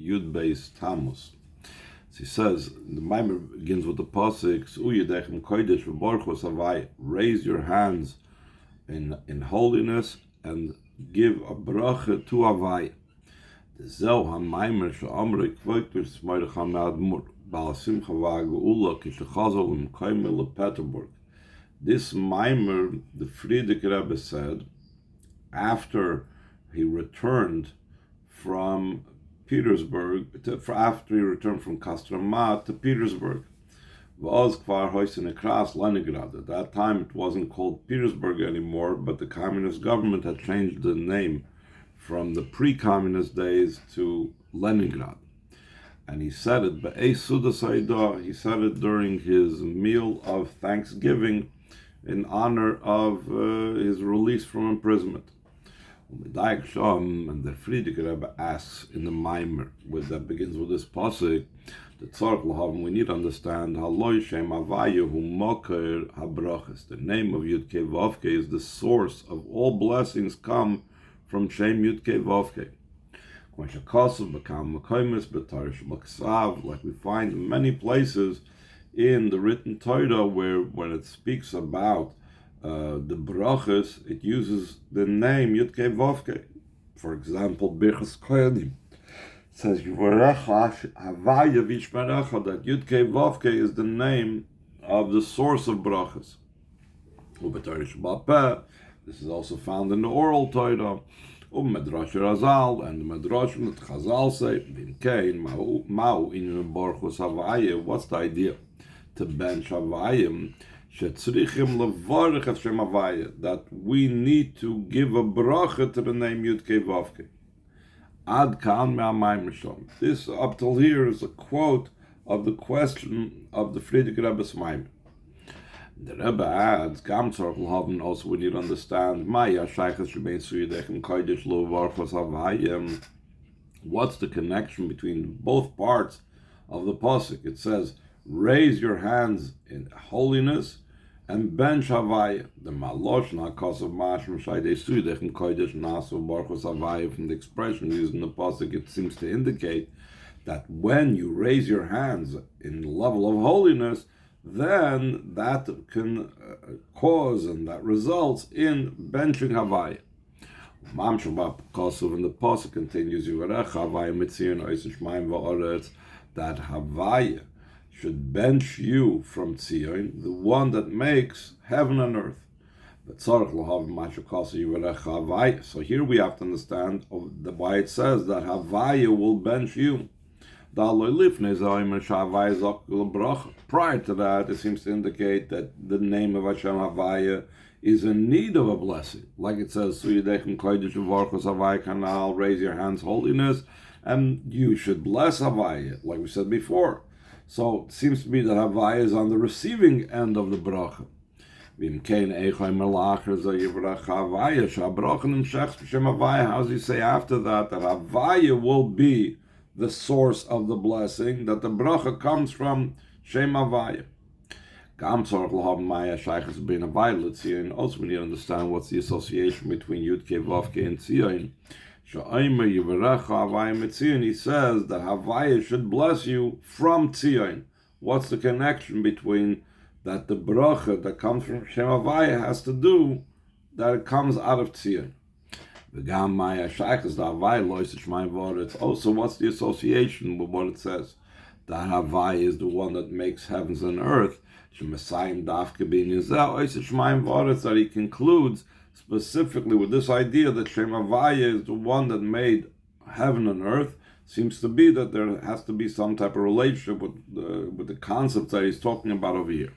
Yud Beis Tammuz. So he says, the Maimer begins with the Pasuk, Yedichem Kodesh v'Borchos Havai, raise your hands in holiness and give a bracha to Havai. The Zeu HaMaimer she'amrei kvoitur s'moirech ha'me'admur, ba'al simcha v'ha'geula kishachazol l'mkoimel lePeterburg. This Maimer, the Frierdiker Rebbe said, after he returned from Petersburg, after he returned from Kostroma to Petersburg. At that time it wasn't called Petersburg anymore, but the communist government had changed the name from the pre-communist days to Leningrad. And he said it, he said it during his meal of Thanksgiving in honor of his release from imprisonment. And the Frierdiker Rebbe asks in the Maimer, that begins with this pasuk, we need to understand the name of Yudkei Vavkei is the source of all blessings come from Shem Yudkei Vavkei. Like we find in many places in the written Torah where when it speaks about the brachas, it uses the name Yudkei Vavkei. For example, Birchas Koyanim says Yivarecha Havaya Vishmerecha, that Yudkei Vavkei is the name of the source of brachas. This is also found in the oral Torah. Medrash Razal and the Medrash that Chazal say, what's the idea? To bench Havayim, that we need to give a bracha to the name Yudkei Vavkei. Ad kan me'amayim rishon. This up till here is a quote of the question of the Frierdiker Rebbe's Maimer. The Rebbe adds, Gam tzorch l'haven, also we need to understand, Maya shaychas shebein Yedichem Kodesh lo v'Borchos Havai. What's the connection between both parts of the pasuk? It says, raise your hands in holiness and bench Havai. The malosh na'kos of mashma shaydei Yedichem Kodesh nasu Borchos Havai, from the expression used in the pasuk, it seems to indicate that when you raise your hands in the level of holiness, then that can cause and that results in benching Havai. Mam Shabbat Kosov, and the pasuk continues, Yivarecha Havai Mitzion Oisish Mayim Va'oretz, that Havai should bench you from Tzion, the one that makes heaven and earth. So here we have to understand why it says that Havai will bench you. Prior to that, it seems to indicate that the name of Hashem Havaya is in need of a blessing. Like it says, Yedichem Kodesh v'Borchos Havai kanal, raise your hands, holiness, and you should bless Havaya, like we said before. So it seems to be that Havaya is on the receiving end of the bracha. How does he say after that Havaya will be the source of the blessing, that the bracha comes from Shem Havaya? Also, we need to understand what's the association between Yudkei Vavkei and Tzion. He says that Havaya should bless you from Tzion. What's the connection between that the bracha that comes from Shem Havaya has to do that it comes out of Tzion? Also, what's the association with what it says? That Havai is the one that makes heavens and earth. That he concludes specifically with this idea that Shem Havaya is the one that made heaven and earth. Seems to be that there has to be some type of relationship with the concepts that he's talking about over here.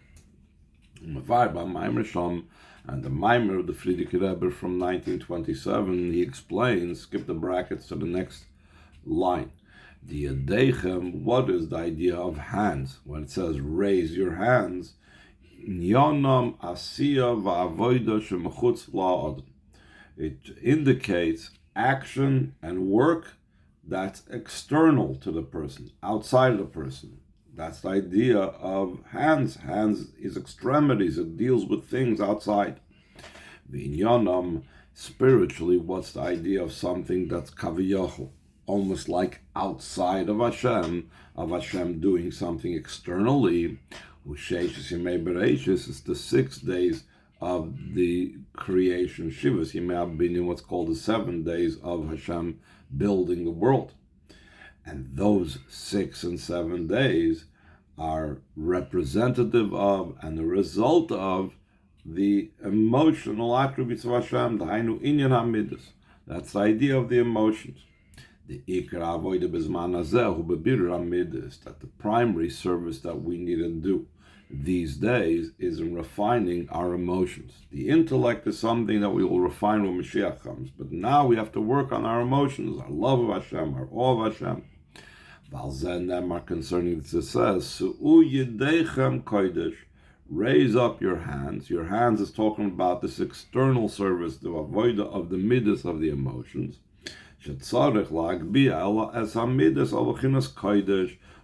And the Maimer of the Frierdiker Rebbe from 1927, he explains, skip the brackets to the next line. The Yedichem, what is the idea of hands? When it says raise your hands, Yonam Asiya Va'avoida Shemachutz La'adam. It indicates action and work that's external to the person, outside of the person. That's the idea of hands. Hands is extremities. It deals with things outside. V'inyanam, spiritually, what's the idea of something that's kaviyachol? almost like outside of Hashem doing something externally. U'sheishes yemei bereishis is the 6 days of the creation. Shivas yemei abinin, what's called the 7 days of Hashem building the world. And those 6 and 7 days are representative of and the result of the emotional attributes of Hashem, the Hainu Inyan HaMidas. That's the idea of the emotions. The Ikar Avodah B'Zman Hazeh Hu B'Birur HaMidas, that the primary service that we need to do these days is in refining our emotions. The intellect is something that we will refine when Mashiach comes, but now we have to work on our emotions, our love of Hashem, our awe of Hashem. Concerning this, it says, Yediכem Kodesh, raise up your hands. Your hands is talking about this external service, the avodah of the midas of the emotions.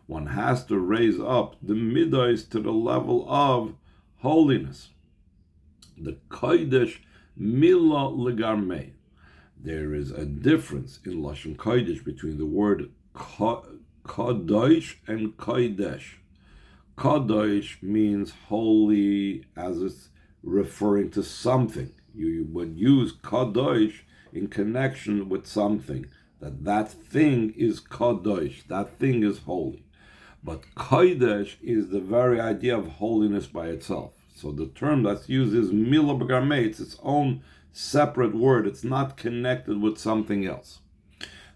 One has to raise up the midas to the level of holiness. The Kodesh mila legarmei. There is a difference in Lashon Kodesh between the word Kodesh and Kodesh. Kodesh means holy, as it's referring to something. You would use Kodesh in connection with something. That thing is Kodesh. That thing is holy. But Kodesh is the very idea of holiness by itself. So the term that's used is Mila B'Garmei. It's its own separate word. It's not connected with something else.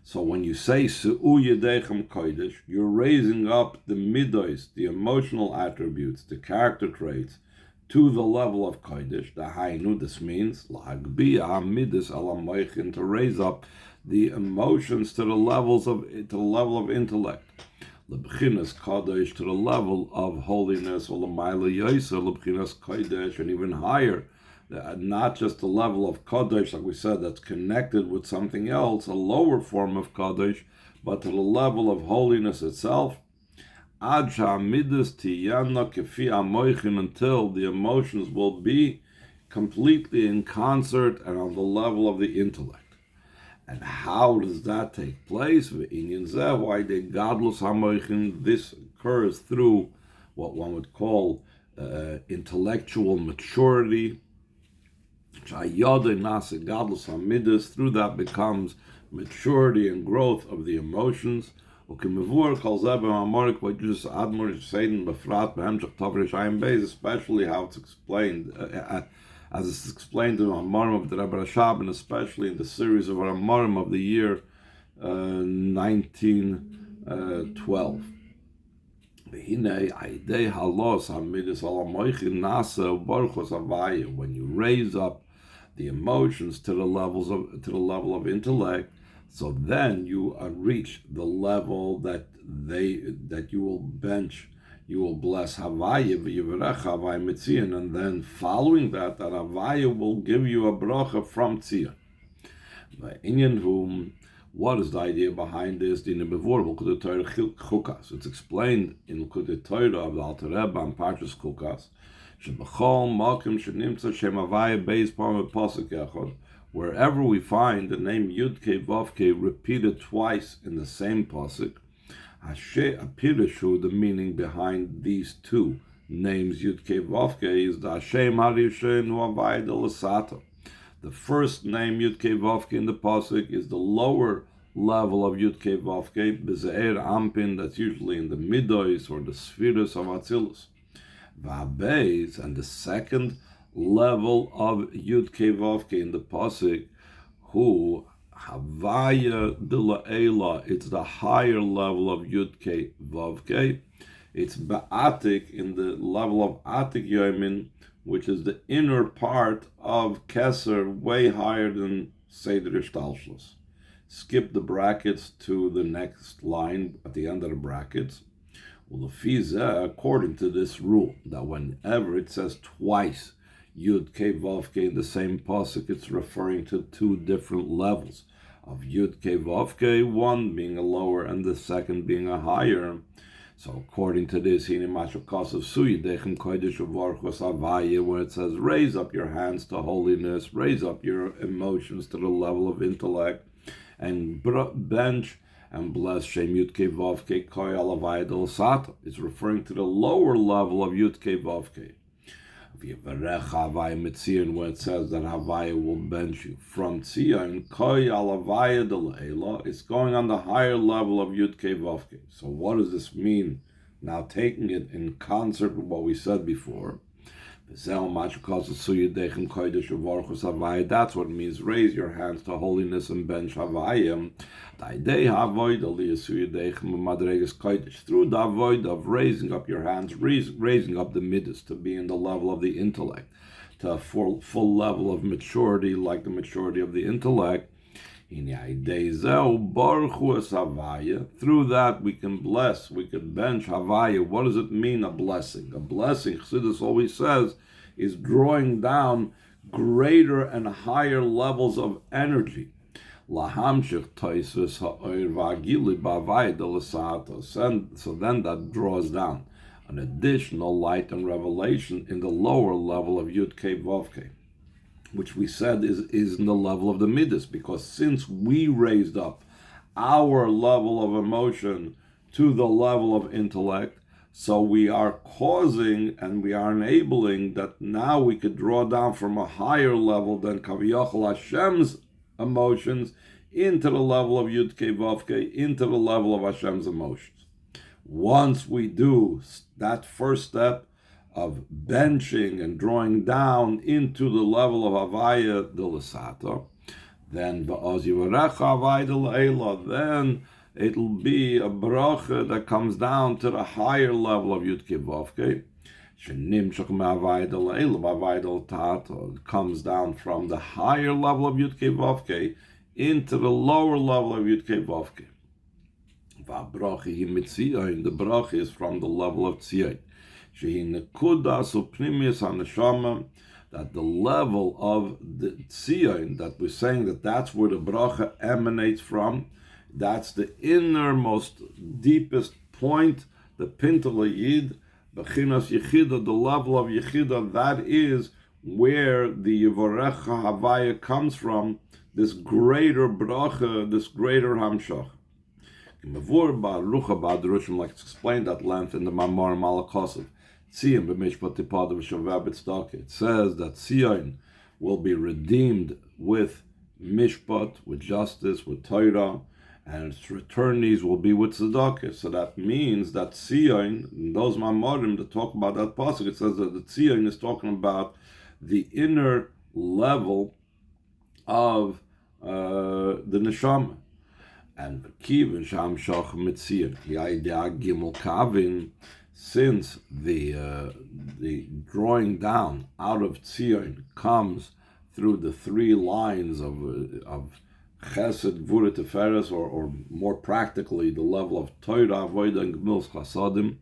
So when you say Se'u Yediכem Kodesh, you're raising up the midos, the emotional attributes, the character traits, to the level of Kodesh. The Hainu, this means L'Hagbiya Midas Ala Moichin, to raise up the emotions to the level of intellect. L'Bchinas Kodesh, to the level of holiness, or L'Mayla Yoser L'Bchinas Kodesh, and even higher. Not just the level of Kodesh, like we said, that's connected with something else, a lower form of Kodesh, but to the level of holiness itself. Ad sha'amidas tiyana kefi amoichin, until the emotions will be completely in concert and on the level of the intellect. And how does that take place? V'inyan zeh, why the godless hamoichin, this occurs through what one would call intellectual maturity. Through that becomes maturity and growth of the emotions. Especially how it's explained, as it's explained in the Amarim of the Rebbe Rashab, and especially in the series of Amarim of the year 1912. When you raise up the emotions to the level of intellect, so then you reach the level that you will bless Havaya v'yivarech Havaya mitzion, and then following that Havaya will give you a bracha from Tzion. What is the idea behind this? It's explained in the Torah of the Alter Rebbe and Parshas Chukas. Wherever we find the name Yudke Vavke repeated twice in the same pasuk, the meaning behind these two names Yudke Vavke is the Hashem Harishon Havaya de L'Sato. The first name Yudke Vavke in the pasuk is the lower level of Yudke Vavke, B'Ze'er Ampin, that's usually in the Midos or the Spheres of Atzilus. V'Abeis, and the second level of Yudke Vavke in the pasuk, who Havaya de La'ela, it's the higher level of Yudke Vavke. It's Ba'atik, in the level of Atik Yomin, which is the inner part of Keser, way higher than Seder Ishtalshlus. Skip the brackets to the next line at the end of the brackets. Well, according to this rule, that whenever it says twice Yud Kei Vav Kei in the same pasuk, it's referring to two different levels of Yud Kei Vav Kei, one being a lower and the second being a higher. So according to this, where it says raise up your hands to holiness, raise up your emotions to the level of intellect, and bench and bless Shem Yudke Vavke Koi Alavaya Del Sato. It's referring to the lower level of Yudke Vavke. When it says that Havaya will bench you from Tzion, Koi Alavaya Del Eila, it's going on the higher level of Yudke Vavke. So what does this mean? Now taking it in concert with what we said before, that's what it means. Raise your hands to holiness and bench Havayim. Through the avoid of raising up your hands, raising up the midas to be in the level of the intellect, to a full level of maturity, like the maturity of the intellect. Through that we can bless, we can bench Havaya. What does it mean, a blessing? A blessing, Chassidus always says, is drawing down greater and higher levels of energy. So then that draws down an additional light and revelation in the lower level of Yud Kei Vav Kei, which we said is in the level of the Midas, because since we raised up our level of emotion to the level of intellect, so we are causing and we are enabling that now we could draw down from a higher level than Kaviyachal Hashem's emotions into the level of Yud Kei Vav Kei, into the level of Hashem's emotions. Once we do that first step of benching and drawing down into the level of Havaya de L'Sato, then it'll be a bracha that comes down to the higher level of Yud Kei Vav Kei. It comes down from the higher level of Yud Kei Vav Kei into the lower level of Yud Kei Vav Kei. The bracha is from the level of Tzion. That the level of the Tzion, that we're saying that's where the bracha emanates from, that's the innermost, deepest point, the Pintel Yid, Bechinas Yechida, the level of Yechida, that is where the Yivarecha Havaya comes from, this greater bracha, this greater Hamshach. Like it's explained at length in the Mamar Malakosov. It says that Tzion will be redeemed with Mishpat, with justice, with Torah, and its returnees will be with tzedakah. So that means that Tzion, in those Mamorim that talk about that pasuk, it says that the Tzion is talking about the inner level of the neshama. And Kivin Sham Shach Mitzion, Gimel Kavin, since the drawing down out of Tzion comes through the three lines of Chesed, Gvura, Tiferes, or more practically the level of Torah, Avodah, and Gemilas Chasadim.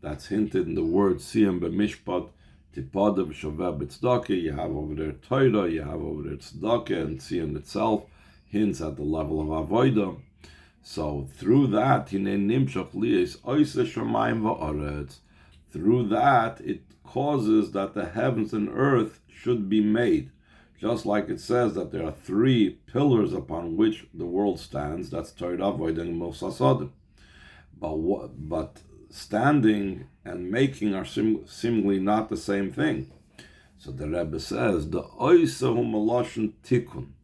That's hinted in the word Siyam B'Mishpat, Tipada V'Shaveh B'Tzedakah. You have over there Torah, you have over there Tzedakah, and Siyam itself hints at the level of Avodah. So through that, through that, it causes that the heavens and earth should be made. Just like it says that there are three pillars upon which the world stands. That's Torah, Avodah, and Gemilas Chasadim. But standing and making are seemingly not the same thing. So the Rebbe says, the Oisa hu Malashon Tikkun.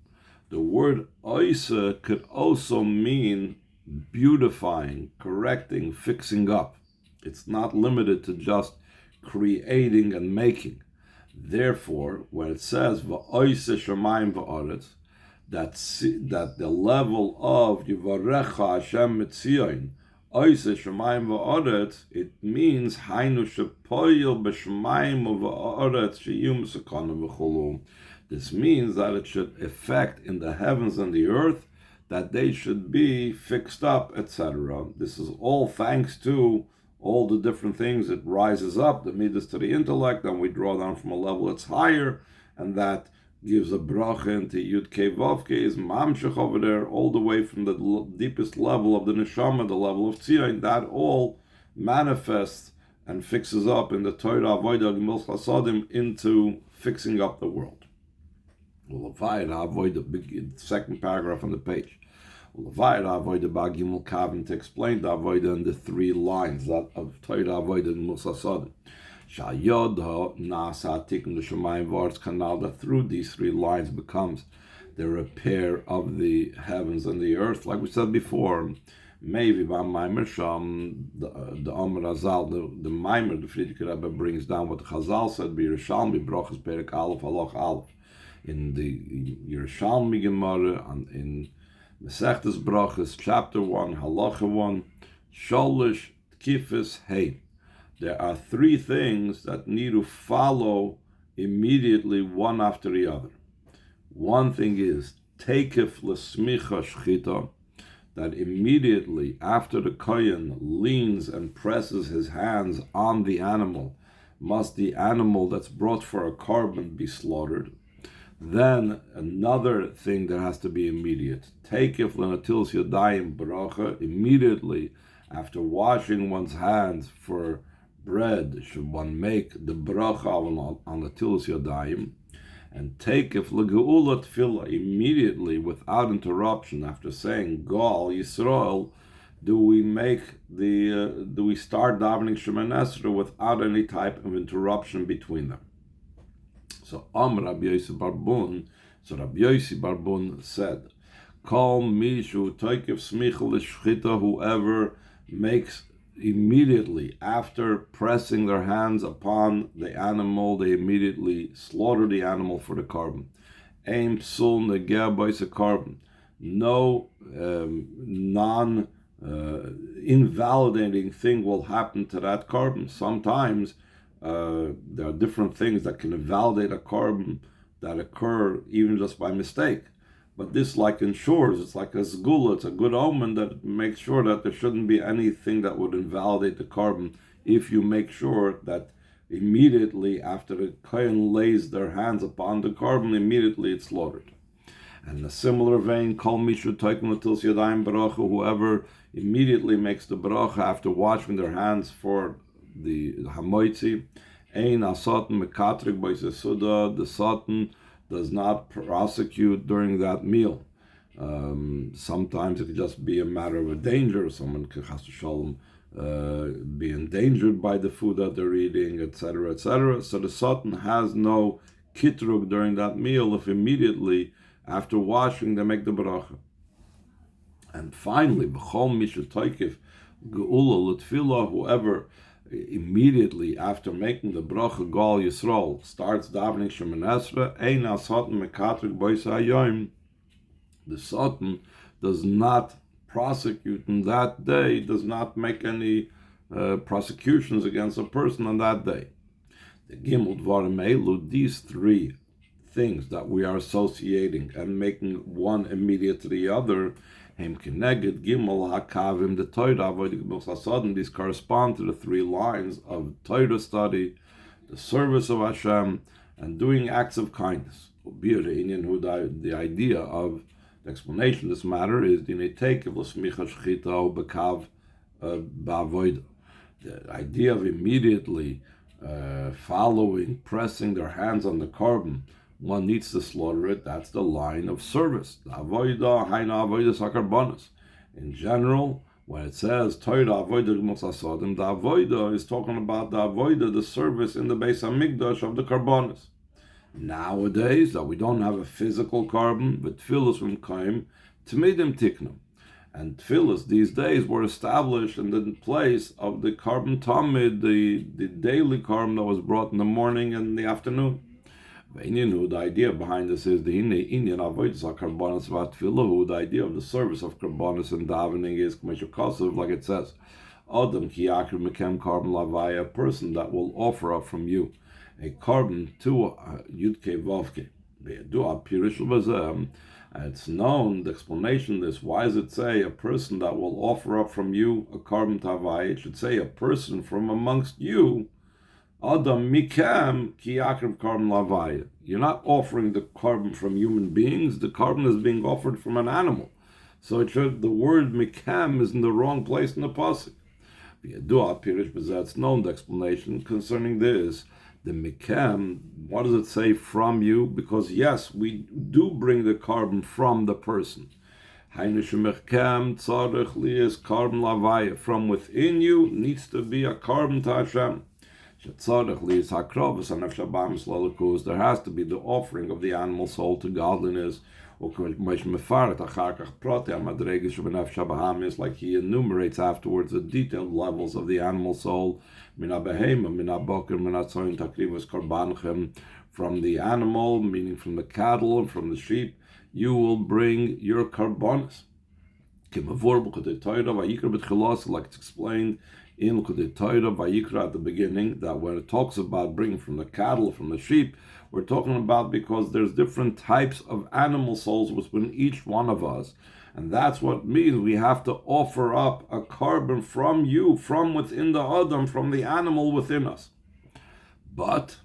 The word Oisa could also mean beautifying, correcting, fixing up. It's not limited to just creating and making. Therefore, when it says V'Oisa Shamayim V'Aretz, that the level of Yivarecha Hashem Mitzion, Oisa Shamayim V'Aretz, it means Hainu Shepoyel B'Shamayim V'Aretz Sheyum Sekanim V'Cholu. This means that it should affect in the heavens and the earth, that they should be fixed up, etc. This is all thanks to all the different things. It rises up, the midas to the intellect, and we draw down from a level that's higher, and that gives a bracha into Yud Kei Vav Kei, is mamshech over there, all the way from the deepest level of the neshama, the level of Tzion. That all manifests and fixes up in the Torah, Avodah, Gemilas Chasadim, into fixing up the world. We'll avoid the second paragraph on the page. To explain the avodah in the 3 lines that of Torah avodah and Musasadim. That through these 3 lines becomes the repair of the heavens and the earth, like we said before. Maybe by Maimer Sham, the Amr Azal, the Maimer, the Friedrich Rebbe brings down what the Chazal said, Yerushalmi Brochus Perek Aleph Halach Aleph, in the Yerushalmi Gemara, and in Mesechtes Brochus, chapter 1, Halacha 1, Sholish Tkifis Hey. There are 3 things that need to follow immediately, one after the other. One thing is Teikef L'Smicha Shchita, that immediately after the Kohen leans and presses his hands on the animal, must the animal that's brought for a korban be slaughtered. Then another thing that has to be immediate. Teikef L'Natilas Yadayim Bracha, immediately after washing one's hands for bread, should one make the bracha on the Natilas Yadayim. And Teikef L'Geula Tefillah, immediately without interruption after saying Gal Yisrael, do we start davening Shemoneh Esrei without any type of interruption between them. So Rabbi Yossi Barbun said, Kol Mishu Teikef Smicha L'Shchita, whoever makes immediately after pressing their hands upon the animal, they immediately slaughter the animal for the korban. Aim psul negeh b'is korban. No invalidating thing will happen to that korban. Sometimes there are different things that can invalidate a korban that occur even just by mistake. But this, like ensures, it's like a zgula, it's a good omen that makes sure that there shouldn't be anything that would invalidate the korban if you make sure that immediately after the kohen lays their hands upon the korban, immediately it's slaughtered. And in a similar vein, kol mishu toikum l'tils yadayim bracha, whoever immediately makes the bracha after washing their hands for the hamoitzi, ein asoten mekatrik b'is suda, the soten does not prosecute during that meal. Sometimes it could just be a matter of a danger. Someone could be endangered by the food that they're eating, etc., etc. So the Satan has no kitrug during that meal if immediately after washing they make the bracha. And finally, b'chol mishu toikif geula l'tfilah, whoever immediately after making the bracha Gal Yisrael starts davening Shemoneh Esrei, ein ha-satan mekatrik b'is hayom, the Satan does not prosecute in that day, does not make any prosecutions against a person on that day. The Gimel Dvarim Elu, these 3 things that we are associating and making one immediate to the other, Hem Keneged Gimel HaKavim, the Torah Avodah Gimel Chasadim, these correspond to the 3 lines of Torah study, the service of Hashem, and doing acts of kindness. The idea of the explanation of this matter is the idea of immediately following, pressing their hands on the korban, one needs to slaughter it. That's the line of service. In general, when it says Torah avodah g'mos, the avodah is talking about the avodah, the service in the Beis Hamikdash of the karbonos. Nowadays, that we don't have a physical korban, but tefillos from kaim, tmidim tiknum. And tefillos these days were established in the place of the korban tamid, the daily korban that was brought in the morning and in the afternoon. The idea behind this is the Indian avodas karbonos vatfilahu. The idea of the service of karbonos and davening is like it says, Adam ki yakir mekem korban lavaya, a person that will offer up from you a korban to Yudke Vavke. And it's known, the explanation is, why does it say a person that will offer up from you a korban tavai? It should say a person from amongst you. Adam mikam ki yakir korban lavaya. You're not offering the korban from human beings. The korban is being offered from an animal. So it should, the word mikam is in the wrong place in the pasuk. It's known, the explanation concerning this. The mikam, what does it say from you? Because yes, we do bring the korban from the person. From within you needs to be a carbon to Hashem. There has to be the offering of the animal soul to godliness. Like he enumerates afterwards the detailed levels of the animal soul. From the animal, meaning from the cattle and from the sheep, you will bring your karbonos. Like it's explained in Vayikra at the beginning, that when it talks about bringing from the cattle, from the sheep, we're talking about because there's different types of animal souls within each one of us. And that's what means we have to offer up a carbon from you, from within the Adam, from the animal within us. But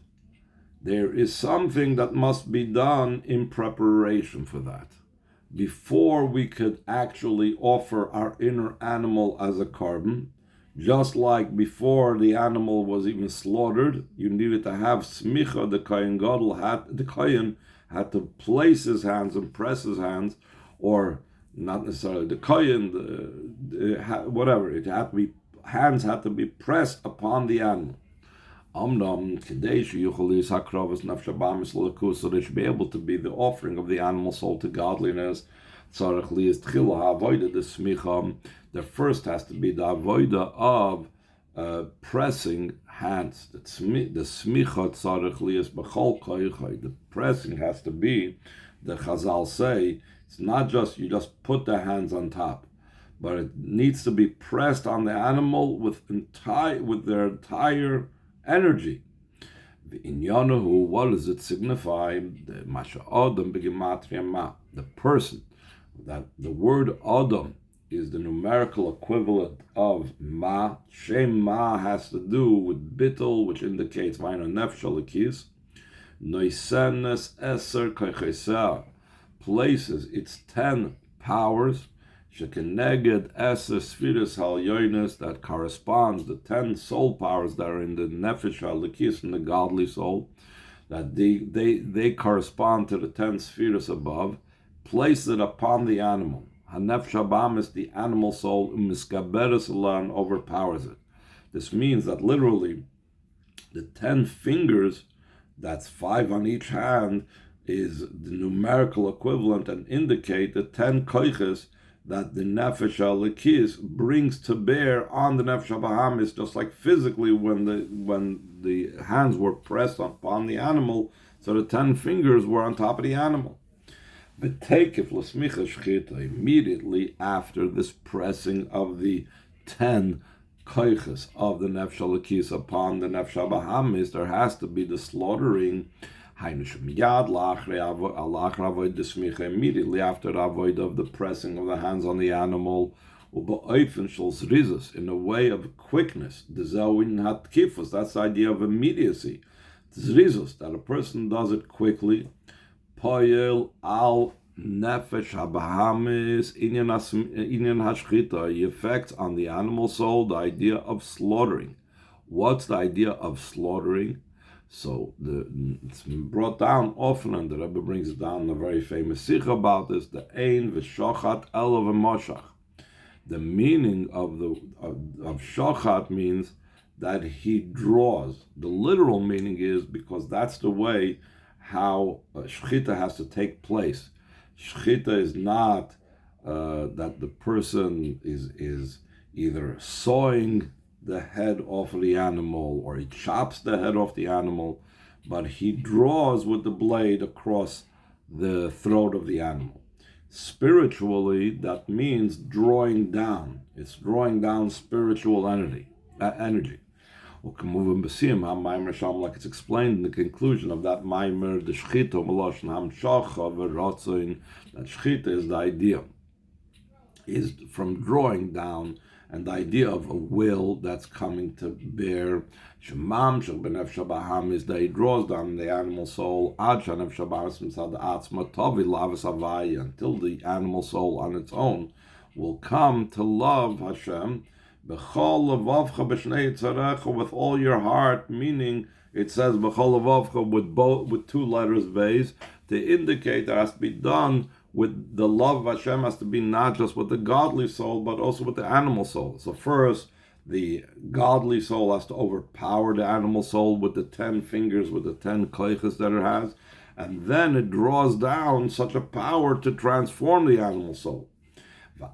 there is something that must be done in preparation for that. Before we could actually offer our inner animal as a carbon, just like before the animal was even slaughtered, you needed to have smicha. The kohen had to place his hands and press his hands, or not necessarily the kohen, whatever. It had to be, hands had to be pressed upon the animal. So they should be able to be the offering of the animal soul to godliness. The first has to be the avoida of pressing hands. The pressing has to be, the Chazal say, it's not just you just put the hands on top, but it needs to be pressed on the animal with their entire energy. What does it signify? The person. That the word Adam is the numerical equivalent of Ma. Shem Ma has to do with bittul, which indicates Vaina Nefesh Alekis. Noisenes Eser Koichesa places its 10 powers. Shekeneged Eser Sfiras Halyonis, that corresponds the 10 soul powers that are in the Nefesh Alekis, in the godly soul, that they correspond to the 10 spheres above. Place it upon the animal. Hanef Shabam is the animal soul, Miskaberes and overpowers it. This means that literally the 10 fingers, that's 5 on each hand, is the numerical equivalent and indicate the 10 koiches that the Nefesh Alekis brings to bear on the Nefesh Habahamis, just like physically when the hands were pressed upon the animal, so the 10 fingers were on top of the animal. Immediately after this pressing of the 10 koiches of the Nefesh Alekis upon the Nefesh Habahamis, there has to be the slaughtering. Immediately after the avoid of the pressing of the hands on the animal, in a way of quickness. That's the idea of immediacy. That a person does it quickly. Poyel al nefesh habahamis inyan hashchita. He affects on the animal soul the idea of slaughtering. What's the idea of slaughtering? So it's brought down often, and the Rebbe brings it down in a very famous sikh about this. The ein v'shochat elav v'moshach. The meaning of shochat means that he draws. The literal meaning is because that's the way how shechita has to take place. Shechita is not that the person is either sawing the head off of the animal or he chops the head off the animal, but he draws with the blade across the throat of the animal. Spiritually, that means drawing down. It's drawing down spiritual energy. Like it's explained in the conclusion of that Maimer, the Shechita Meloshen Hamshacha v'Ratzoin, that Shechita is the idea, is from drawing down, and the idea of a will that's coming to bear. Shemam Shel B'Nefesh Habaham is that he draws down the animal soul Ad Shanef Shabbos Mitzad Atzma Tovi Lavas Havaya, until the animal soul on its own will come to love Hashem B'chol Levavcha B'Shnei Yitzarecha, with all your heart, meaning it says B'chol Levavcha with 2 letters Beis, to indicate that has to be done with the love of Hashem has to be not just with the godly soul, but also with the animal soul. So first, the godly soul has to overpower the animal soul with the 10 fingers, with the 10 koiches that it has, and then it draws down such a power to transform the animal soul. To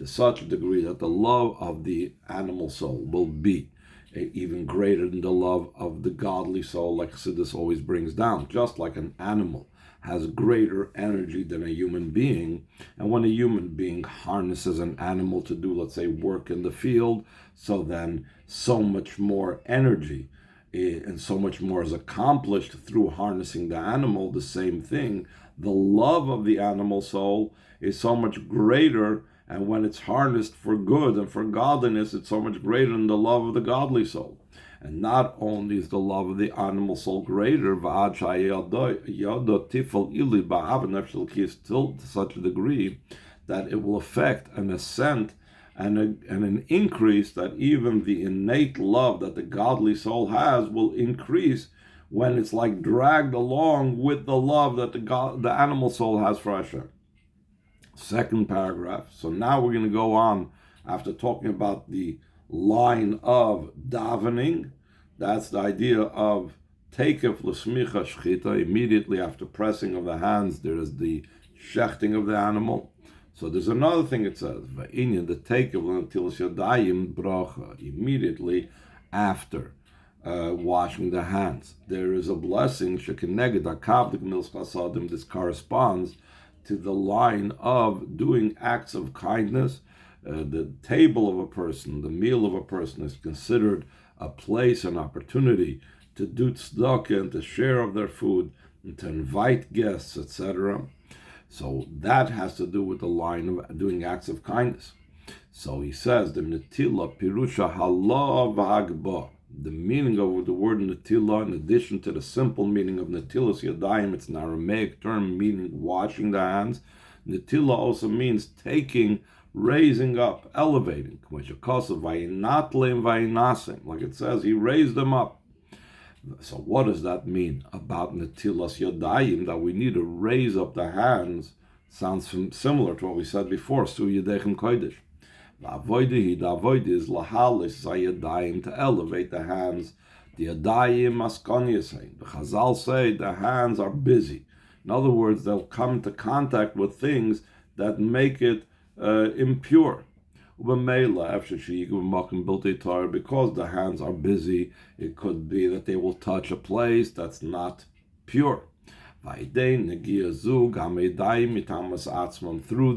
such a degree that the love of the animal soul will be even greater than the love of the godly soul, like Chassidus always brings down. Just like an animal has greater energy than a human being, and when a human being harnesses an animal to do, let's say, work in the field, so then so much more energy and so much more is accomplished through harnessing the animal. The same thing, the love of the animal soul is so much greater, and when it's harnessed for good and for godliness, it's so much greater than the love of the godly soul. And not only is the love of the animal soul greater, still to such a degree that it will affect an ascent and an increase, that even the innate love that the godly soul has will increase when it's like dragged along with the love that the animal soul has for Hashem. Second paragraph. So now we're going to go on after talking about the line of davening. That's the idea of takef l'smicha shchita. Immediately after pressing of the hands, there is the shechting of the animal. So there's another thing it says, va'inyan the takef l'natilas yadayim bracha. Immediately after washing the hands, there is a blessing shekeneged hakav d'gemilas chasadim. This corresponds to the line of doing acts of kindness. The table of a person, the meal of a person, is considered a place, an opportunity to do tzedakah and to share of their food and to invite guests, etc. So that has to do with the line of doing acts of kindness. So he says, the netila pirusha hala v'hagba. The meaning of the word netila, in addition to the simple meaning of netilas yadayim, it's an Aramaic term meaning washing the hands. Netila also means taking, raising up, elevating. Like it says, he raised them up. So what does that mean about netilas yadayim, that we need to raise up the hands? Sounds similar to what we said before, su yediכם קודש. The avoid is lahalis yadayim, to elevate the hands. The yadayim maskonyasay. The Chazal say the hands are busy. In other words, they'll come into contact with things that make it impure. Because the hands are busy, it could be that they will touch a place that's not pure. Through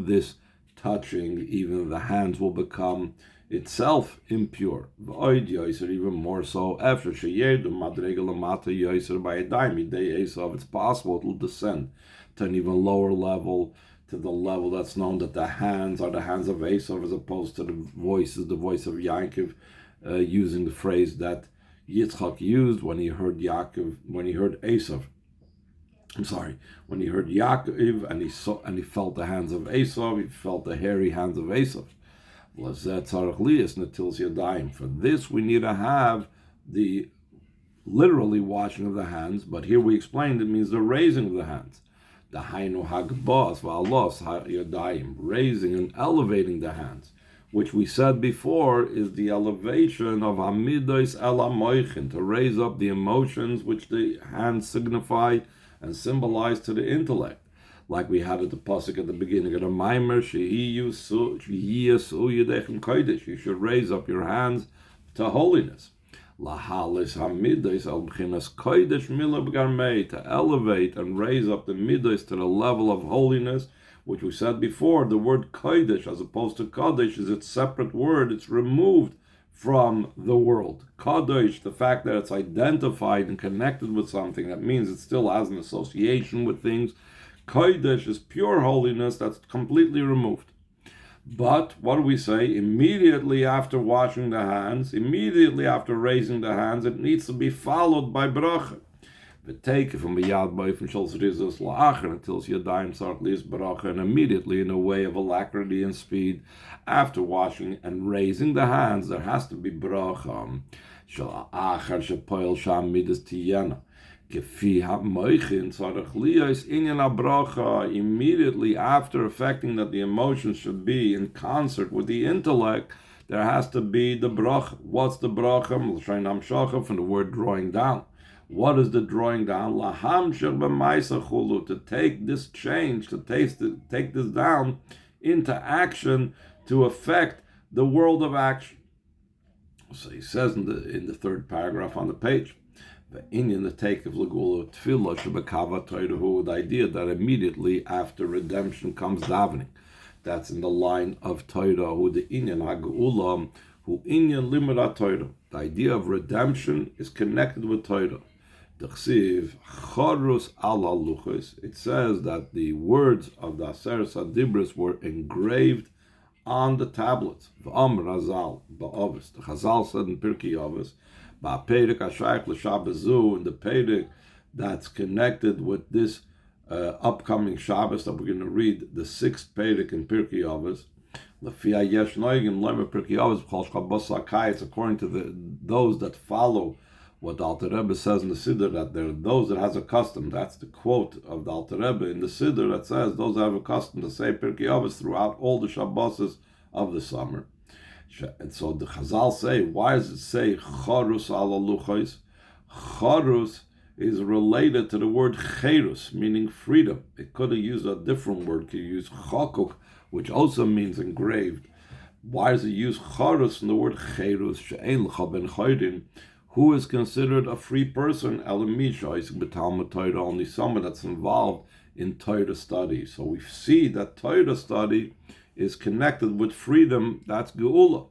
this touching, even the hands will become itself impure. Even more so, it's possible it will descend to an even lower level, to the level that's known that the hands are the hands of Esav, as opposed to the voice of Yaakov, using the phrase that Yitzchak used when he heard Yaakov, when he heard Esav. When he heard Yaakov and he felt the hands of Esav, he felt the hairy hands of Esav. For this we need to have the literally washing of the hands, but here we explained it means the raising of the hands. The hainu hagbas va'alos yadayim, raising and elevating the hands, which we said before is the elevation of hamidos el hamoichin, to raise up the emotions which the hands signify and symbolize to the intellect. Like we had at the pasuk at the beginning of the Maimer, Yediכem kodesh, you should raise up your hands to holiness. Lahalis hamidos al b'chinas kodesh mila b'garmei, to elevate and raise up the midos to the level of holiness, which we said before, the word kodesh as opposed to kadosh is its separate word, it's removed from the world. Kadosh, the fact that it's identified and connected with something, that means it still has an association with things. Kodesh is pure holiness that's completely removed. But what do we say? Immediately after washing the hands, immediately after raising the hands, it needs to be followed by bracha. Take from the yad boy from Chassidus la'acher until yadayim sartlis bracha, and immediately in a way of alacrity and speed, after washing and raising the hands, there has to be bracha. שלאחר שפועל שם מידס תהיינה. כפי המויכין צריך להיות עניין הברכה immediately after affecting that the emotions should be in concert with the intellect, there has to be the bracha. What's the bracha? L'shain hamshacha, from the word drawing down. What is the drawing down? Lahamshach b'maisa chulu, to take this change, to take this down into action, to affect the world of action. So he says in the third paragraph on the page, the Indian, the take of Lagula Tefillah Shabakava Toidahu, the idea that immediately after redemption comes davening. That's in the line of Toidahu, the Indian Hagula, who Indian Limera Toidah. The idea of redemption is connected with Toidah. The Chsiv Chorus ala Luchos. It says that the words of the Aseres Adibris were engraved on the tablets. V'am Razal ba'Avis. The Chazal said in Pirkei Avos, ba'Peirik Ashayach l'Shabbazu, in the Peirik that's connected with this upcoming Shabbos that we're going to read, the sixth Peirik in Pirkei Avos. L'fia yesh noigim lemer Pirkei Avos b'chol Shabbos Sakai. It's according to those that follow what the Alter Rebbe says in the Siddur, that there are those that has a custom. That's the quote of the Alter Rebbe in the Siddur that says those that have a custom to say Pirkei Avos throughout all the Shabbos of the summer. And so the Chazal say, why does it say Charus ala Luchos? Charus is related to the word Cherus, meaning freedom. It could have used a different word. It could use Chakuk, which also means engraved. Why does it use Charus in the word Cherus? She'en l'cha ben chayrin. Who is considered a free person? Elamisha is b'talmud Torah, only someone that's involved in Torah study. So we see that Torah study is connected with freedom. That's Geula.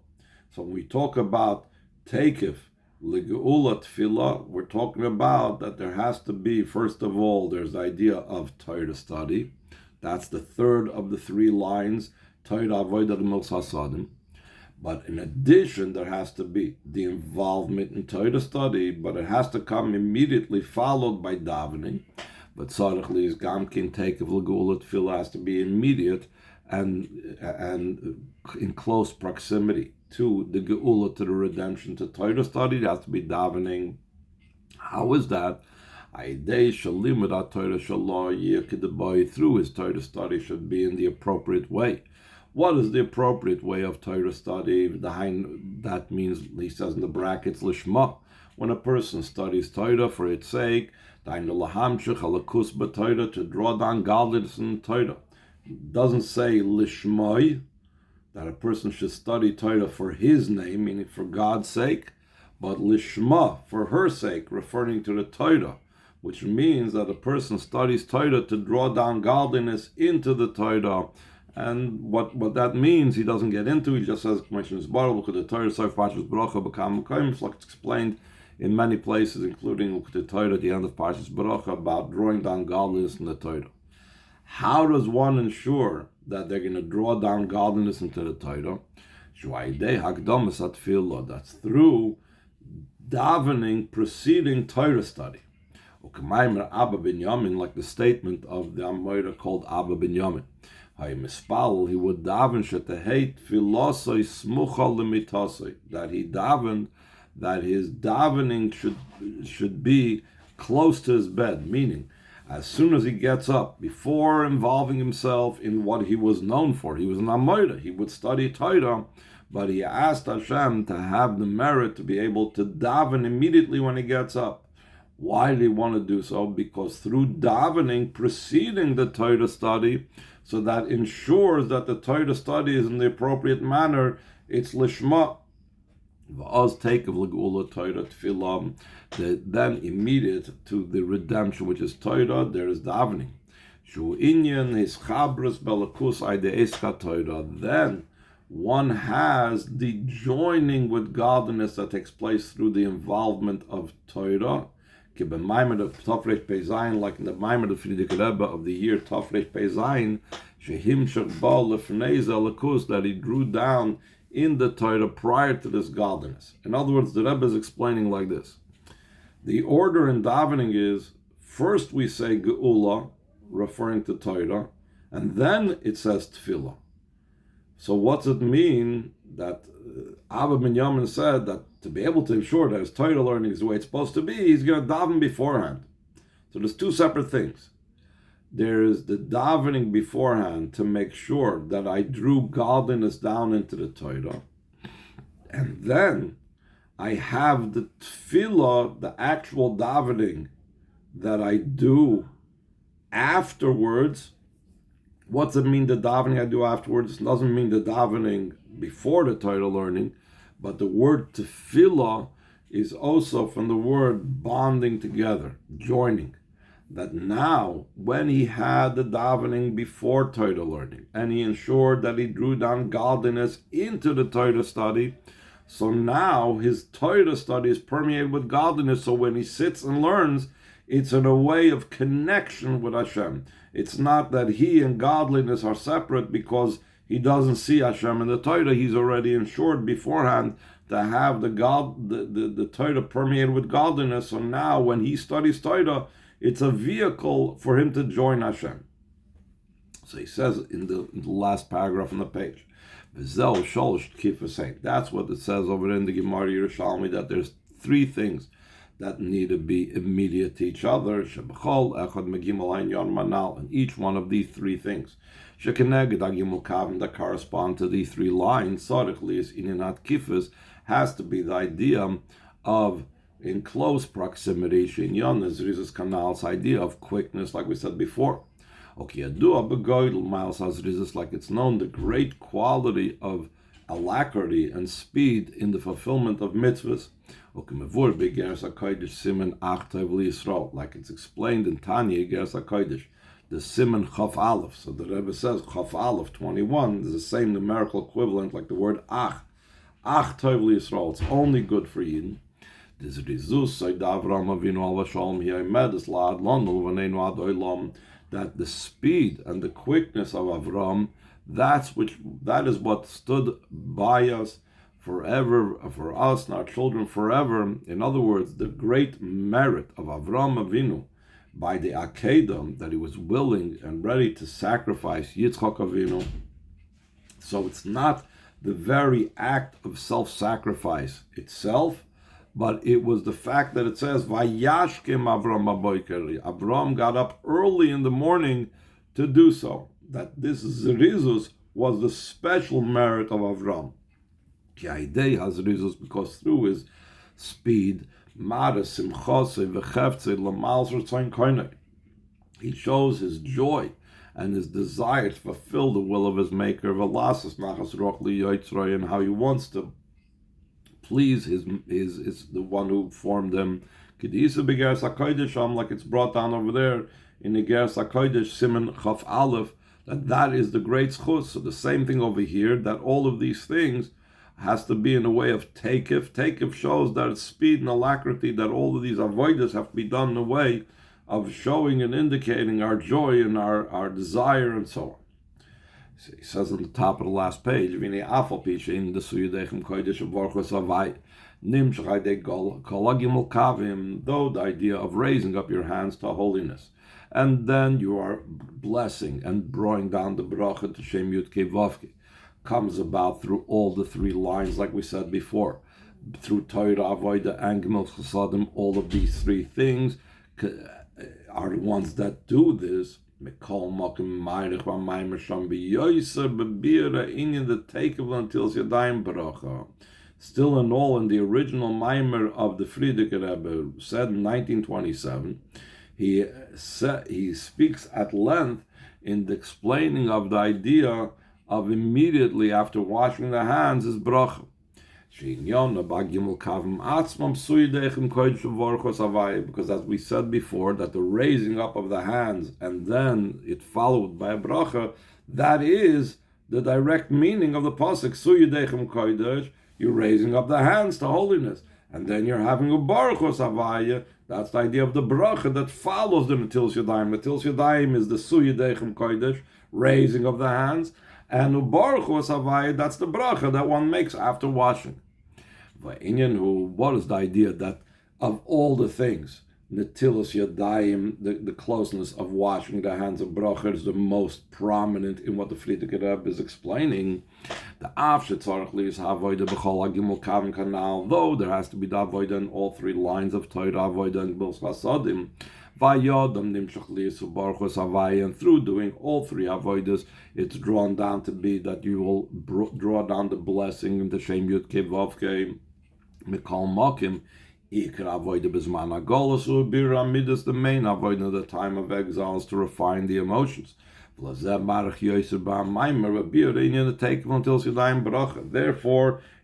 So when we talk about Teikif, L'Geula Tefillah, we're talking about that there has to be, first of all, there's the idea of Torah study. That's the third of the three lines, Torah Avodah Mos Hasadim. But in addition, there has to be the involvement in Torah study, but it has to come immediately followed by davening. But tzarich is gamkin take of L'Geula Tefillah has to be immediate and in close proximity to the Geula, to the redemption, to Torah study. It has to be davening. How is that? Through his Torah study should be in the appropriate way. What is the appropriate way of Torah study? That means, he says in the brackets, lishma. When a person studies Torah for its sake, to draw down godliness in Torah. It doesn't say lishmoi, that a person should study Torah for his name, meaning for God's sake, but lishma, for her sake, referring to the Torah, which means that a person studies Torah to draw down godliness into the Torah. And what that means, he doesn't get into. He just says, it's explained in many places, including the Torah at the end of Parshas Baruch, about drawing down godliness in the Torah. How does one ensure that they're going to draw down godliness into the Torah? That's through davening preceding Torah study. Like the statement of the Amoira called Abba Ben Yamin. He would daven that he davened, that his davening should be close to his bed, meaning as soon as he gets up, before involving himself in what he was known for, he was an Amoira, he would study Torah, but he asked Hashem to have the merit to be able to daven immediately when he gets up. Why did he want to do so? Because through davening preceding the Torah study, so that ensures that the Torah study is in the appropriate manner, it's lishma. V'az take of L'Geula Torah Tefillah, then immediate to the redemption, which is Torah, there is davening. Shu inyan his chabras belakus aideeska Torah. Then one has the joining with godliness that takes place through the involvement of Torah. Like in the Maimed of Frierdiker Rebbe of the year Tafresh Peizayin, that he drew down in the Torah prior to this godliness. In other words, the Rebbe is explaining like this. The order in davening is, first we say Geula, referring to Torah, and then it says Tefillah. So what's it mean that Abba Ben Yamin said that to be able to ensure that his Torah learning is the way it's supposed to be, he's going to daven beforehand. So there's two separate things. There is the davening beforehand to make sure that I drew godliness down into the Torah. And then I have the tefillah, the actual davening that I do afterwards. What's it mean, the davening I do afterwards? It doesn't mean the davening before the Torah learning, but the word tefillah is also from the word bonding together, joining. That now, when he had the davening before Torah learning, and he ensured that he drew down godliness into the Torah study, so now his Torah study is permeated with godliness, so when he sits and learns, it's in a way of connection with Hashem. It's not that he and godliness are separate because he doesn't see Hashem in the Torah. He's already ensured beforehand to have the Torah permeated with godliness, so now when he studies Torah, it's a vehicle for him to join Hashem. So he says in the last paragraph on the page, that's what it says over there in the Gemara Yerushalmi, that there's three things that need to be immediate to each other. And each one of these three things that correspond to these three lines, has to be the idea of in close proximity, Shiur Kanal's idea of quickness, like we said before. Like it's known, the great quality of alacrity and speed in the fulfillment of mitzvahs. Like it's explained in Tanya Geras HaKodesh, the Siman Chaf Aleph. So the Rebbe says Chaf Aleph 21 is the same numerical equivalent like the word Ach. Ach Tov Yisrael. It's only good for Yidden. That the speed and the quickness of Avram, that is what stood by us forever, for us and our children forever. In other words, the great merit of Avram Avinu by the Akedah, that he was willing and ready to sacrifice Yitzchak Avinu. So it's not the very act of self-sacrifice itself, but it was the fact that it says, Vayashkem Avram Aboiker. Avram got up early in the morning to do so. That this Zerizus was the special merit of Avram. Because through his speed, he shows his joy and his desire to fulfill the will of his Maker, and how he wants to please his the one who formed him. Like it's brought down over there in the Geras HaKodesh, Siman Chaf Aleph, that is the great schus. So the same thing over here, that all of these things has to be in a way of takif. Takif shows that it's speed and alacrity, that all of these avoiders have to be done in a way of showing and indicating our joy and our desire and so on. So he says on the top of the last page, though the idea of raising up your hands to holiness, and then you are blessing and drawing down the bracha to Shem Yud Kei Vavke, comes about through all the three lines, like we said before, through Torah, Avodah, and Gimel Chasadim. All of these three things are the ones that do this. Still in all, in the original Maimer of the Frierdiker Rebbe, said in 1927, he speaks at length in the explaining of the idea of immediately after washing the hands is bracha. Because as we said before, that the raising up of the hands and then it followed by a bracha, that is the direct meaning of the pasuk, Su Yidichem Kodesh, you're raising up the hands to holiness. And then you're having a Baruchos Havaya, that's the idea of the bracha that follows the Netilas Yadayim. Netilas Yadayim is the Su Yidichem Kodesh, raising of the hands, and Ubaruchos Havaya, that's the bracha that one makes after washing. What is the idea that of all the things Netilas Yadayim, the closeness of washing the hands of bracha, is the most prominent in what the Frierdiker Rebbe is explaining. The though there has to be the avodah in all three lines of Torah, avodah and Bils Chasadim, and through doing all three avodas, it's drawn down to be that you will draw down the blessing in the Shem Yud Kei Vav Kei Mikol Mokim. Ikar avodah b'zman hagolus u'bir amidus, the main avodah at the time of exile, is to refine the emotions. Therefore,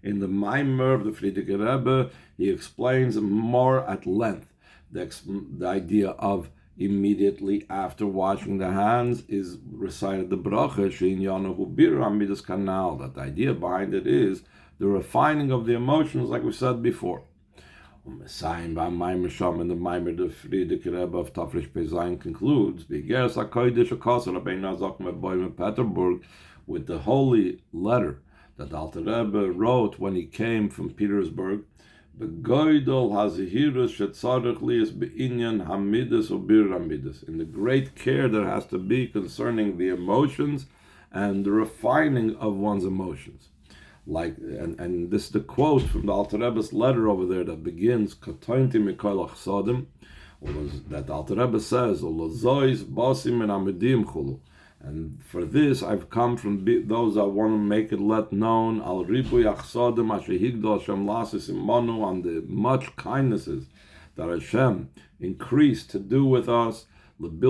in the Maimer of the Frierdiker Rebbe, he explains more at length the idea of immediately after washing the hands is recited the bracha she'inyanahu bir amidus kanal. That the idea behind it is the refining of the emotions, like we said before. And the Maimer the Frierdiker Rebbe of Tafresh Pezayin concludes, with the holy letter that the Alter Rebbe wrote when he came from Petersburg, in the great care there has to be concerning the emotions and the refining of one's emotions. And this is the quote from the Alter Rebbe's letter over there that begins that the Alter Rebbe says, and for this I've come from those that want to make it let known on the much kindnesses that Hashem increased to do with us, not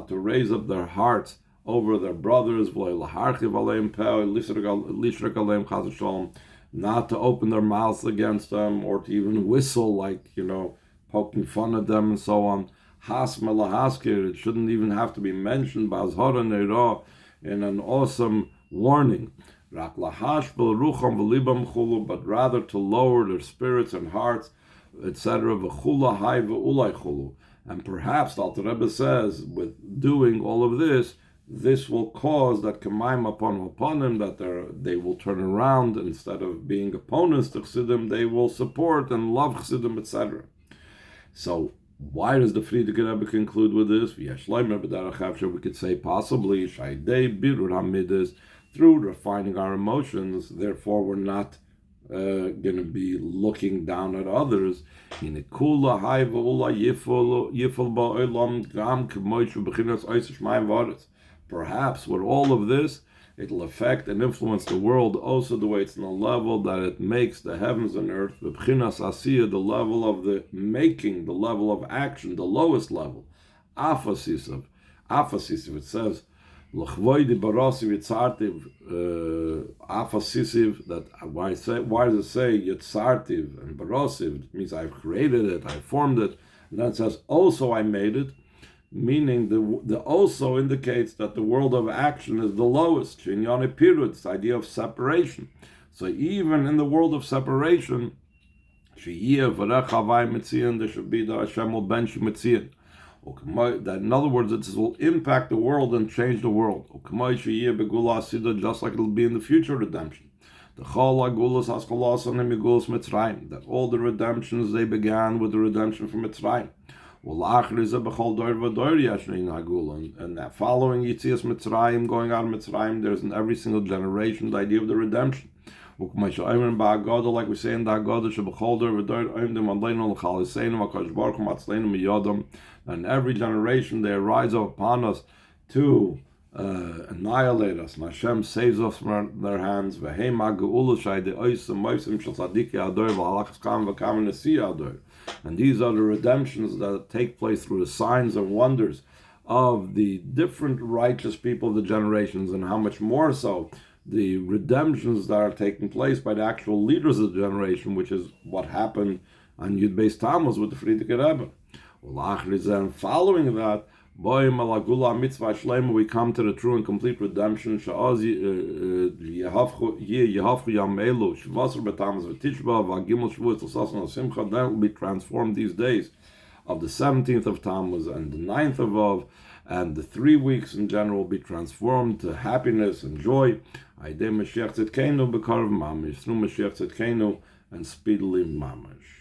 to raise up their hearts over their brothers, not to open their mouths against them, or to even whistle, like, poking fun at them and so on. It shouldn't even have to be mentioned in an awesome warning. But rather to lower their spirits and hearts, etc. And perhaps the Alter Rebbe says, with doing all of this, this will cause that k'mayim upon him, that they will turn around, instead of being opponents to Chassidim, they will support and love Chassidim, etc. So why does the Frierdiker Rebbe conclude with this? We could say possibly through refining our emotions, therefore we're not going to be looking down at others. Perhaps with all of this, it'll affect and influence the world also the way it's on a level that it makes the heavens and earth, the level of the making, the level of action, the lowest level. Afasisiv, it says, afasisiv, that why does it say yitzartiv and barosiv? It means I've created it, I formed it. And then it says, also I made it, meaning the also indicates that the world of action is the lowest. Shinyane pirud, it's the idea of separation. So even in the world of separation, there should be the Hashem will bench Mitzion. That in other words, it will impact the world and change the world. Just like it will be in the future redemption. That all the redemptions, they began with the redemption from Mitzrayim. And that following Yitzias Mitzrayim, going out of Mitzrayim, there's in every single generation the idea of the redemption. Like we say in the Haggadah, and every generation they rise up upon us to annihilate us, and Hashem saves us from their hands. And these are the redemptions that take place through the signs and wonders of the different righteous people of the generations, and how much more so the redemptions that are taking place by the actual leaders of the generation, which is what happened on Yud Beis Tammuz with the Frierdiker Rebbe. And following that, we come to the true and complete redemption. That will be transformed these days of the 17th of Tammuz and the 9th of Av, and the 3 weeks in general will be transformed to happiness and joy. Through Mashiach Tzidkenu and speedily mamash.